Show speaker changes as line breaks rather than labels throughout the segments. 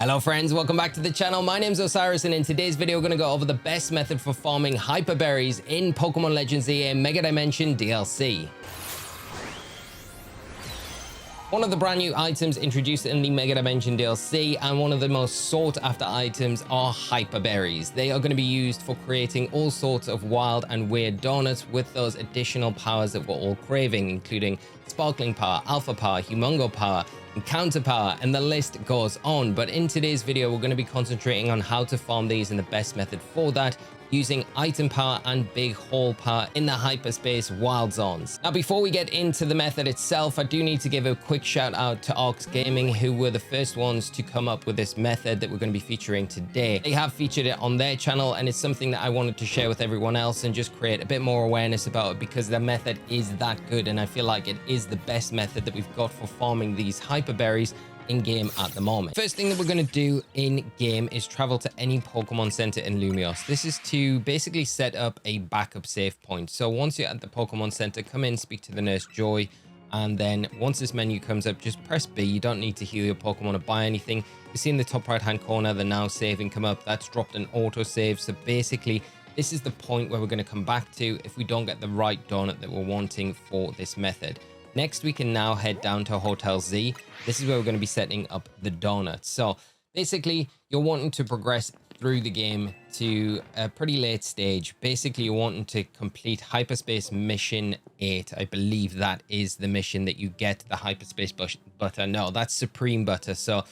Hello friends, welcome back to the channel. My name's Osirus, and in today's video we're going to go over the best method for farming hyper berries in Pokemon Legends Z-A Mega Dimension DLC. One of the brand new items introduced in the Mega Dimension DLC and one of the most sought after items are hyper berries. They are going to be used for creating all sorts of wild and weird donuts with those additional powers that we're all craving, including sparkling power, alpha power, humongo power, and counter power, and the list goes on. But in today's video we're going to be concentrating on how to farm these and the best method for that, using item power and big haul power in the hyperspace wild zones. Now before we get into the method itself, I do need to give a quick shout out to Arx Gaming, who were the first ones to come up with this method that we're going to be featuring today. They have featured it on their channel and it's something that I wanted to share with everyone else and just create a bit more awareness about it, because the method is that good and I feel like it is the best method that we've got for farming these hyper berries in game at the moment. First thing that we're going to do in game is travel to any Pokemon Center in Lumios. This is to basically set up a backup save point. So once you're at the Pokemon Center, come in, speak to the Nurse Joy, and then once this menu comes up, just press B. You don't need to heal your Pokemon or buy anything. You see in the top right hand corner the now saving come up. That's dropped an auto save. So basically this is the point where we're going to come back to if we don't get the right donut that we're wanting for this method. Next, we can now head down to Hotel Z. This is where we're going to be setting up the donuts. So basically, you're wanting to progress through the game to a pretty late stage. Basically, you're wanting to complete Hyperspace Mission 8. I believe that is the mission that you get the Hyperspace Butter. No, that's Supreme Butter. So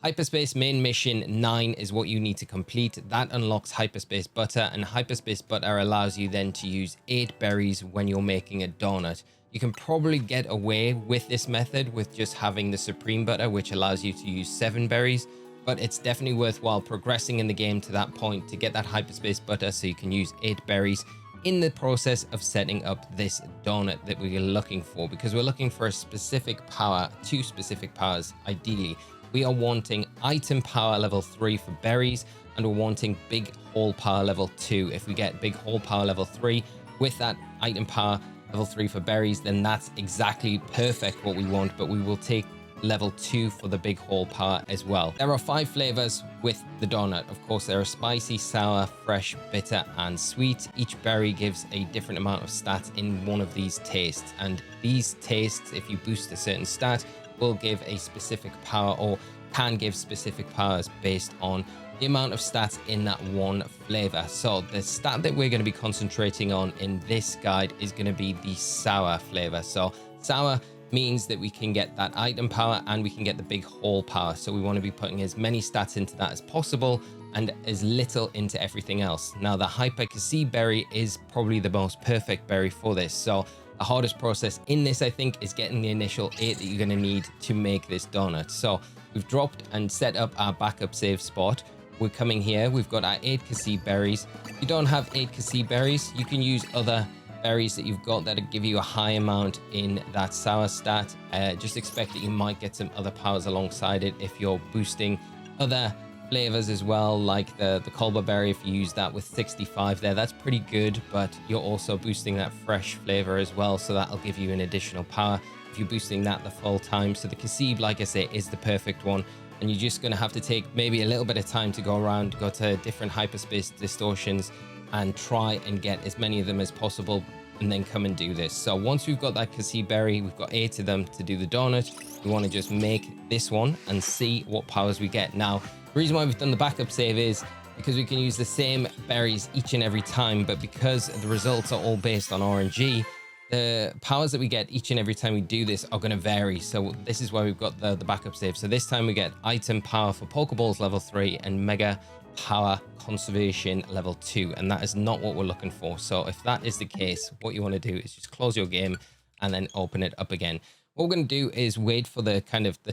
Hyperspace Main Mission 9 is what you need to complete. That unlocks Hyperspace Butter, and Hyperspace Butter allows you then to use 8 berries when you're making a donut. You can probably get away with this method with just having the Supreme Butter, which allows you to use 7 berries, but it's definitely worthwhile progressing in the game to that point to get that Hyperspace Butter so you can use 8 berries in the process of setting up this donut that we're looking for, because we're looking for a specific power, 2 specific powers ideally. We are wanting item power level 3 for berries, and we're wanting big haul power level 2. If we get big haul power level 3 with that item power level 3 for berries, then that's exactly perfect what we want, but we will take level 2 for the big haul power as well. There are 5 flavors with the donut. Of course, there are spicy, sour, fresh, bitter, and sweet. Each berry gives a different amount of stats in one of these tastes, and these tastes, if you boost a certain stat, will give a specific power, or can give specific powers based on the amount of stats in that one flavor. So the stat that we're going to be concentrating on in this guide is going to be the sour flavor. So sour means that we can get that item power and we can get the big haul power. So we want to be putting as many stats into that as possible and as little into everything else. Now the Hyper Cassie berry is probably the most perfect berry for this. So the hardest process in this, I think, is getting the initial 8 that you're going to need to make this donut. So we've dropped and set up our backup save spot. We're coming here, we've got our 8 Cassie berries. If you don't have 8 Cassie berries, you can use other berries that you've got that give you a high amount in that sour stat. Just expect that you might get some other powers alongside it if you're boosting other flavors as well, like the Colbur berry. If you use that with 65 there, that's pretty good, but you're also boosting that fresh flavor as well, so that'll give you an additional power if you're boosting that the full time. So the Cassie, like I say, is the perfect one. And you're just going to have to take maybe a little bit of time to go around, go to different hyperspace distortions and try and get as many of them as possible, and then come and do this. So once we've got that Cassie berry, we've got 8 of them to do the donut. We want to just make this one and see what powers we get. Now, the reason why we've done the backup save is because we can use the same berries each and every time, but because the results are all based on RNG, the powers that we get each and every time we do this are going to vary. So this is why we've got the backup save. So this time we get item power for Poké Balls level 3 and mega power conservation level 2, and that is not what we're looking for. So if that is the case, what you want to do is just close your game and then open it up again. What we're going to do is wait for the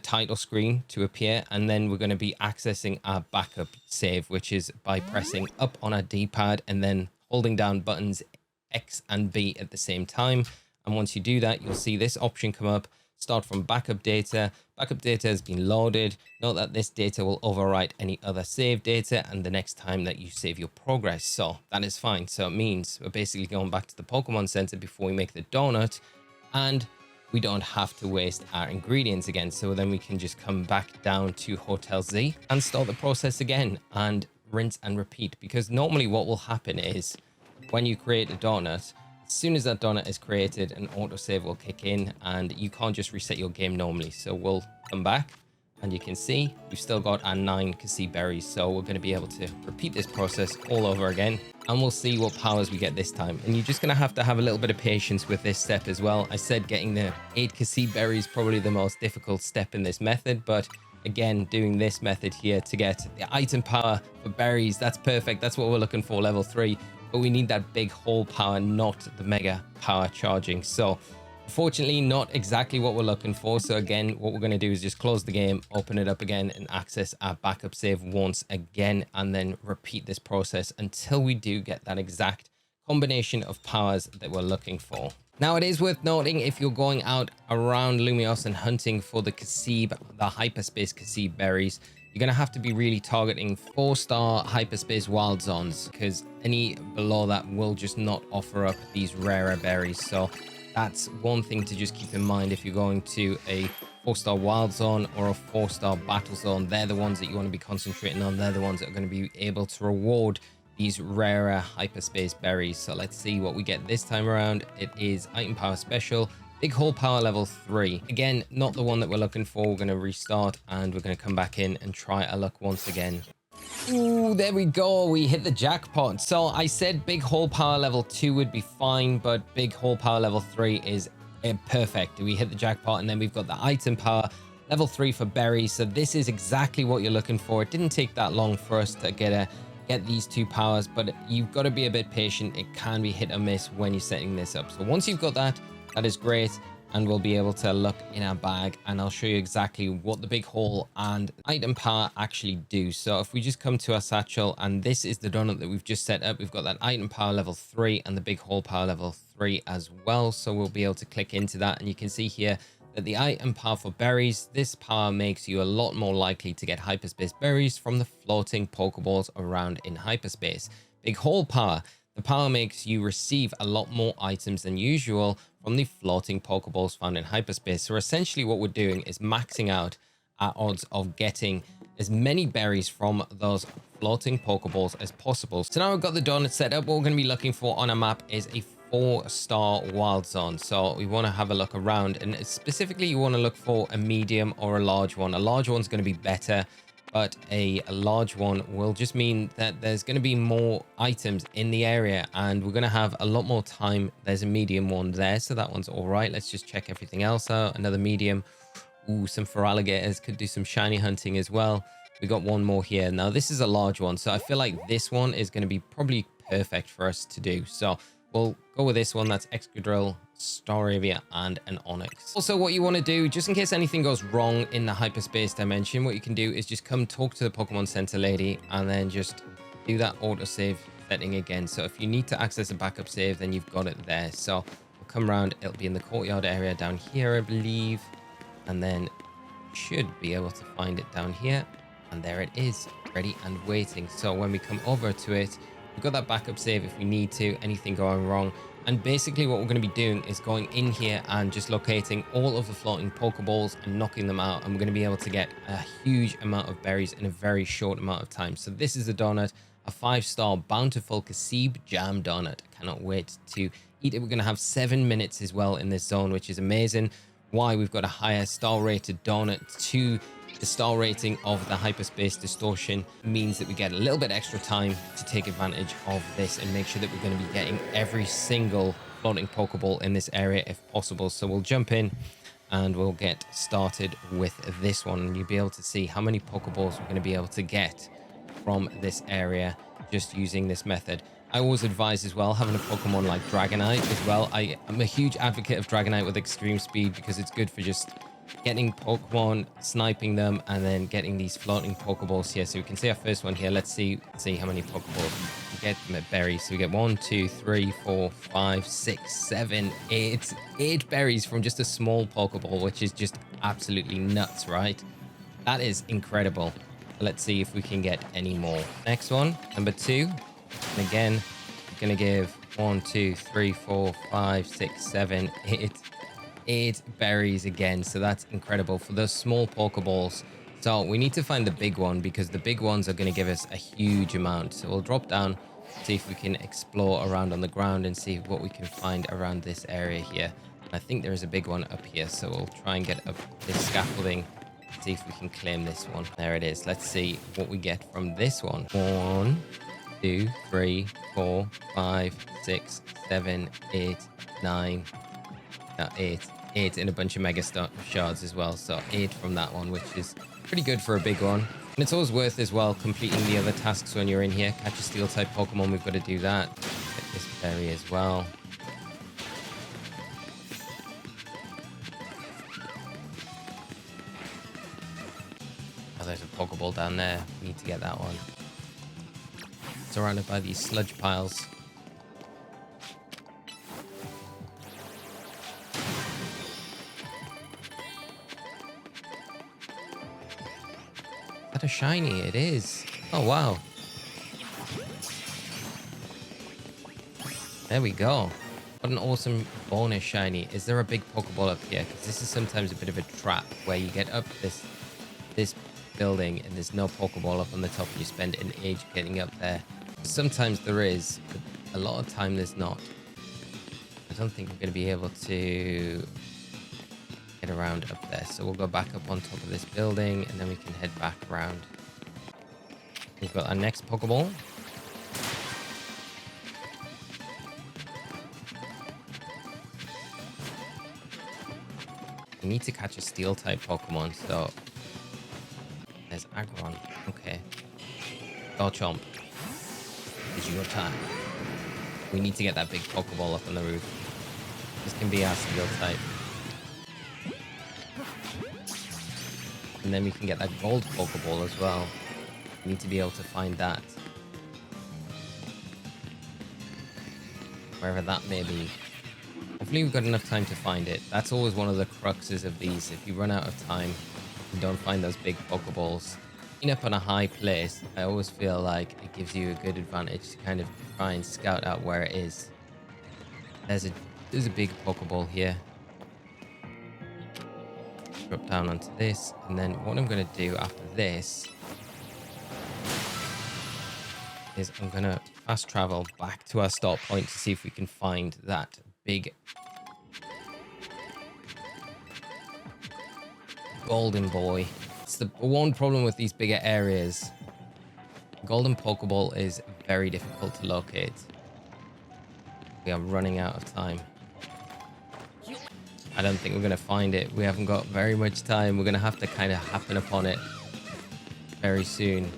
title screen to appear, and then we're going to be accessing our backup save, which is by pressing up on our D-pad and then holding down buttons X and B at the same time. And once you do that, you'll see this option come up, start from backup data. Backup data has been loaded. Note that this data will overwrite any other save data and the next time that you save your progress. So that is fine. So it means we're basically going back to the Pokemon Center before we make the donut, and we don't have to waste our ingredients again. So then we can just come back down to Hotel Z and start the process again and rinse and repeat. Because normally what will happen is when you create a donut, as soon as that donut is created, an autosave will kick in and you can't just reset your game normally. So we'll come back and you can see we've still got our 9 Cassie berries. So we're going to be able to repeat this process all over again and we'll see what powers we get this time. And you're just going to have a little bit of patience with this step as well. I said getting the 8 Cassie berries probably the most difficult step in this method, but again, doing this method here to get the item power for berries, that's perfect. That's what we're looking for, level 3. But we need that big hole power, not the mega power charging. So unfortunately, not exactly what we're looking for. So again, what we're going to do is just close the game, open it up again and access our backup save once again, and then repeat this process until we do get that exact combination of powers that we're looking for. Now, it is worth noting if you're going out around Lumios and hunting for the Cassie, the hyperspace Cassie berries, you're going to have to be really targeting 4-star hyperspace wild zones, because any below that will just not offer up these rarer berries. So that's one thing to just keep in mind if you're going to a 4-star wild zone or a 4-star battle zone. They're the ones that you want to be concentrating on. They're the ones that are going to be able to reward these rarer hyperspace berries. So let's see what we get this time around. It is item power special, big hole power level 3. Again, not the one that we're looking for. We're going to restart and we're going to come back in and try our luck once again. Ooh, there we go. We hit the jackpot. So I said big hole power level 2 would be fine, but big hole power level 3 is perfect. We hit the jackpot and then we've got the item power level 3 for berries. So this is exactly what you're looking for. It didn't take that long for us to get these 2 powers, but you've got to be a bit patient. It can be hit or miss when you're setting this up. So once you've got that, that is great. And we'll be able to look in our bag and I'll show you exactly what the big hole and item power actually do. So if we just come to our satchel, and this is the donut that we've just set up, we've got that item power level 3 and the big hole power level 3 as well. So we'll be able to click into that and you can see here that the item power for berries, this power makes you a lot more likely to get hyperspace berries from the floating Pokeballs around in hyperspace. Big hole power, the power makes you receive a lot more items than usual from the floating Pokeballs found in hyperspace. So essentially what we're doing is maxing out our odds of getting as many berries from those floating Pokeballs as possible. So now we've got the donut set up. What we're going to be looking for on a map is a 4-star wild zone. So we want to have a look around, and specifically you want to look for a medium or a large one. A large one's going to be better, but a large one will just mean that there's going to be more items in the area and we're going to have a lot more time. There's a medium one there, so that one's all right. Let's just check everything else out. Another medium. Ooh, some feraligators, could do some shiny hunting as well. We got one more here. Now this is a large one, so I feel like this one is going to be probably perfect for us to do. So we'll go with this one. That's Excadrill, Staravia, and an Onyx. Also, what you want to do, just in case anything goes wrong in the hyperspace dimension, what you can do is just come talk to the Pokemon Center lady and then just do that autosave setting again. So if you need to access a backup save, then you've got it there. So we'll come around. It'll be in the courtyard area down here, I believe. And then should be able to find it down here. And there it is, ready and waiting. So when we come over to it, we've got that backup save if we need to, anything going wrong. And basically what we're going to be doing is going in here and just locating all of the floating Pokeballs and knocking them out. And we're going to be able to get a huge amount of berries in a very short amount of time. So this is the donut, a 5-star bountiful Cassie Jam donut. Cannot wait to eat it. We're going to have 7 minutes as well in this zone, which is amazing. Why? We've got a higher star rated donut to the star rating of the hyperspace distortion means that we get a little bit extra time to take advantage of this and make sure that we're going to be getting every single floating Pokeball in this area if possible. So we'll jump in and we'll get started with this one, and you'll be able to see how many Pokeballs we're going to be able to get from this area just using this method. I always advise as well having a Pokemon like Dragonite as well. I'm a huge advocate of Dragonite with extreme speed because it's good for just getting Pokemon, sniping them, and then getting these floating Pokeballs here. So we can see our first one here. Let's see how many Pokeballs we get from a berry. So we get 1, 2, 3, 4, 5, 6, 7, 8. 8 berries from just a small Pokeball, which is just absolutely nuts, right? That is incredible. Let's see if we can get any more. Next one, number 2. And again, I'm going to give 1, 2, 3, 4, 5, 6, 7, 8. 8 berries again. So that's incredible for those small Pokeballs. So we need to find the big one because the big ones are going to give us a huge amount. So we'll drop down, see if we can explore around on the ground and see what we can find around this area here. I think there is a big one up here. So we'll try and get up this scaffolding, see if we can claim this one. There it is. Let's see what we get from this one. 1, 2, 3, 4, 5, 6, 7, 8, 9. 8 in a bunch of mega shards as well. So 8 from that one, which is pretty good for a big one. And it's always worth as well completing the other tasks when you're in here. Catch a steel type Pokemon, we've got to do that. Get this berry as well. Oh, there's a Pokeball down there. We need to get that one. Surrounded by these sludge piles. Is that a shiny? It is. Oh, wow. There we go. What an awesome bonus shiny. Is there a big Pokeball up here? Because this is sometimes a bit of a trap where you get up this building and there's no Pokeball up on the top and you spend an age getting up there. Sometimes there is, but a lot of time there's not. I don't think we're going to be able to get around up there. So we'll go back up on top of this building and then we can head back around. We've got our next Pokeball. We need to catch a steel type Pokemon, so there's Aggron. Okay. Garchomp. It's your time. We need to get that big Pokeball up on the roof. This can be our steel type. And then we can get that gold Pokeball as well. We need to be able to find that. Wherever that may be. Hopefully we've got enough time to find it. That's always one of the cruxes of these. If you run out of time and don't find those big Pokeballs, being up on a high place, I always feel like it gives you a good advantage to kind of try and scout out where it is. There's a big Pokeball here. Drop down onto this, and then what I'm going to do after this is I'm going to fast travel back to our start point to see if we can find that big golden boy. It's the one problem with these bigger areas. Golden Pokeball is very difficult to locate. We are running out of time. I don't think we're going to find it. We haven't got very much time. We're going to have to kind of happen upon it very soon.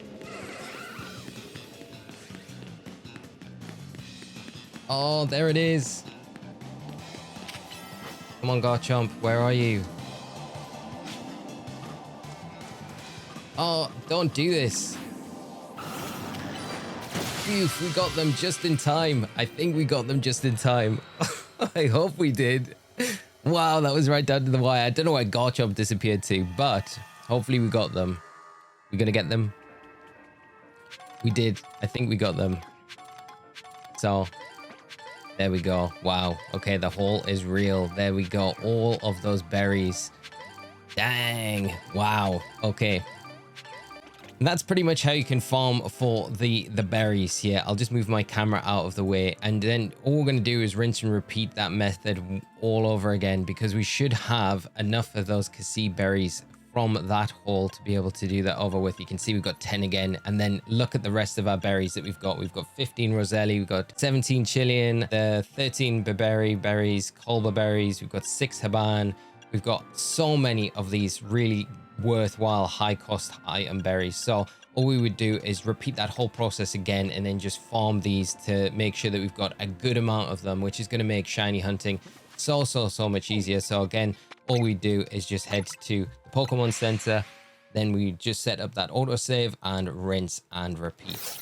Oh, there it is. Come on, Garchomp. Where are you? Oh, don't do this. Phew, we got them just in time. I think we got them just in time. I hope we did. Wow, that was right down to the wire. I don't know where Garchomp disappeared to, but hopefully we got them. We're going to get them. We did. I think we got them. So, there we go. Wow. Okay, the haul is real. There we go. All of those berries. Dang. Wow. Okay. And that's pretty much how you can farm for the berries here. I'll just move my camera out of the way, and then all we're going to do is rinse and repeat that method all over again, because we should have enough of those Kasi berries from that haul to be able to do that over with. You can see we've got 10 again, and then look at the rest of our berries that we've got. We've got 15 Roselli, we've got 17 Chilean, 13 Berry berries, Colba berries, we've got 6 Haban. We've got so many of these really worthwhile high cost item berries. So all we would do is repeat that whole process again and then just farm these to make sure that we've got a good amount of them, which is going to make shiny hunting so much easier. So again, all we do is just head to the Pokemon Center, then we just set up that autosave and rinse and repeat.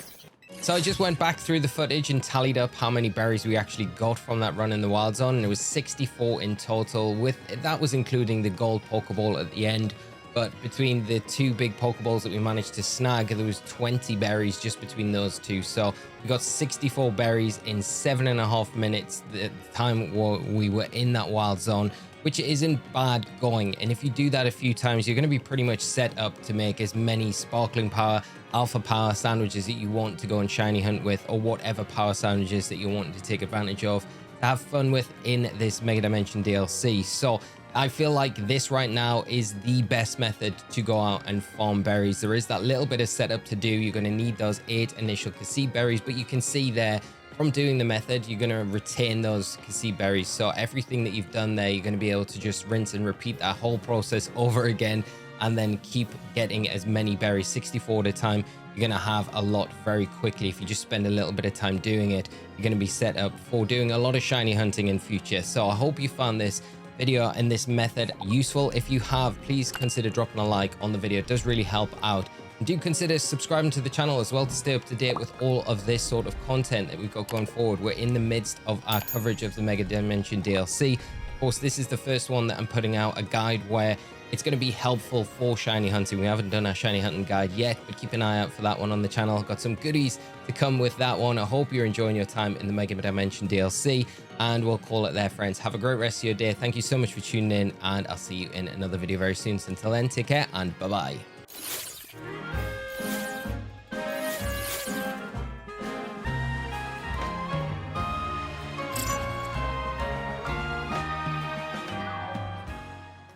So I just went back through the footage and tallied up how many berries we actually got from that run in the Wild Zone, and it was 64 in total. With that was including the gold Pokeball at the end. But between the 2 big Pokeballs that we managed to snag, there was 20 berries just between those 2. So we got 64 berries in 7.5 minutes, the time we were in that Wild Zone, which isn't bad going. And if you do that a few times, you're going to be pretty much set up to make as many sparkling power, alpha power sandwiches that you want to go and shiny hunt with, or whatever power sandwiches that you're wanting to take advantage of to have fun with in this Mega Dimension DLC. So I feel like this right now is the best method to go out and farm berries. There is that little bit of setup to do. You're going to need those 8 initial Cassie berries, but you can see there from doing the method, you're going to retain those Cassie berries. So everything that you've done there, you're going to be able to just rinse and repeat that whole process over again, and then keep getting as many berries, 64 at a time. You're going to have a lot very quickly. If you just spend a little bit of time doing it, you're going to be set up for doing a lot of shiny hunting in future. So I hope you found this video and this method useful. If you have, please consider dropping a like on the video. It does really help out. And do consider subscribing to the channel as well to stay up to date with all of this sort of content that we've got going forward. We're in the midst of our coverage of the Mega Dimension DLC. Of course, this is the first one that I'm putting out, a guide where it's going to be helpful for shiny hunting. We haven't done our shiny hunting guide yet, but keep an eye out for that one on the channel. Got some goodies to come with that one. I hope you're enjoying your time in the Mega Dimension DLC, and we'll call it there, friends. Have a great rest of your day. Thank you so much for tuning in, and I'll see you in another video very soon. So until then, take care and bye-bye.